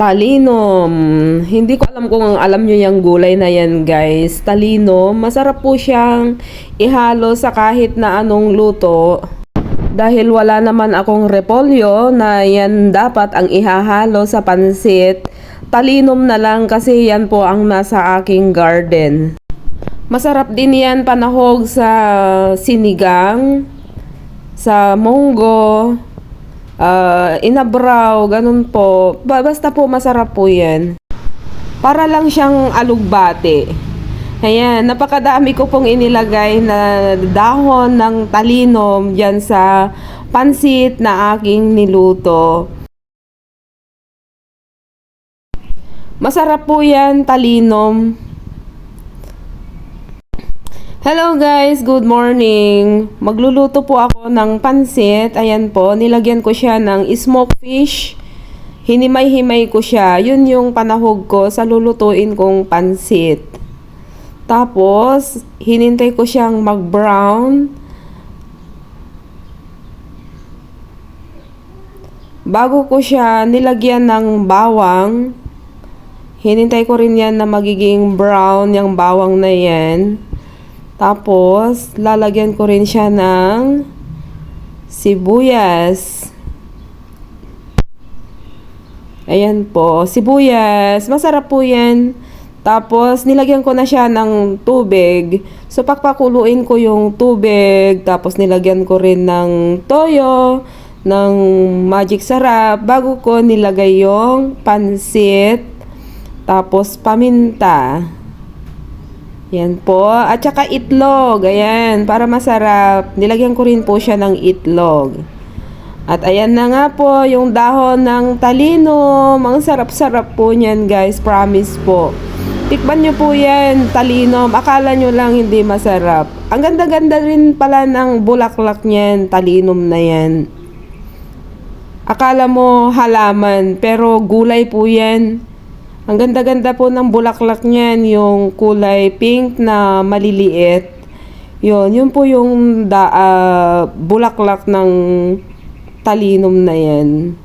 Talinom. Hindi ko alam kung alam nyo yung gulay na yan, guys. Talinom. Masarap po siyang ihalo sa kahit na anong luto. Dahil wala naman akong repolyo na yan dapat ang ihahalo sa pansit. Talinom na lang kasi yan po ang nasa aking garden. Masarap din yan panahog sa sinigang, sa munggo, inabraw, ganun po. Basta po masarap po yan. Para lang siyang alugbate. Ayan, napakadami ko pong inilagay na dahon ng talinom dyan sa pansit na aking niluto. Masarap po yan, talinom. Hello guys, good morning. Magluluto po ako ng pansit. Ayan po, nilagyan ko siya ng smoked fish. Hinimay-himay ko siya. Yun yung panahog ko sa lulutuin kong pansit. Tapos, hinintay ko siyang mag-brown. Bago ko siya nilagyan ng bawang, hinintay ko rin yan na magiging brown yung bawang na yan. Tapos, lalagyan ko rin siya ng sibuyas. Ayan po, sibuyas. Masarap po yan. Tapos, nilagyan ko na siya ng tubig. So, pakpakuluin ko yung tubig. Tapos, nilagyan ko rin ng toyo, ng magic sarap. Bago ko nilagay yung pansit. Tapos, paminta. Yan po. At saka itlog. Ayan, para masarap. Nilagyan ko rin po siya ng itlog. At ayan na nga po, yung dahon ng talinom. Ang sarap-sarap po niyan, guys. Promise po. Tikman nyo po yan, talinom. Akala nyo lang hindi masarap. Ang ganda-ganda rin pala ng bulaklak niyan, talinom na yan. Akala mo halaman, pero gulay po yan. Ang ganda-ganda po ng bulaklak niyan, yung kulay pink na maliliit. Yun po yung bulaklak ng talinom na yan.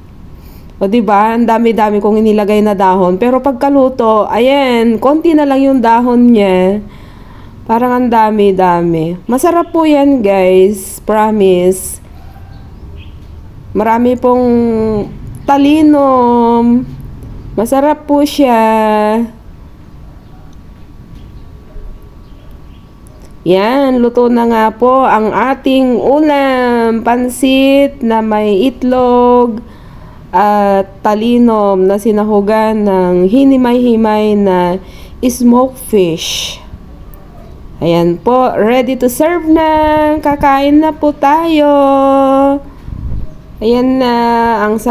O diba, ang dami-dami kong inilagay na dahon. Pero pagkaluto, ayan, konti na lang yung dahon niya. Parang ang dami-dami. Masarap po yan, guys. Promise. Marami pong talinom. Masarap po siya. Yan, luto na nga po ang ating ulam. Pansit na may itlog at talinom na sinahugan ng hinimay-himay na smoked fish. Ayan po, ready to serve na. Kakain na po tayo. Ayan na, ang sarap.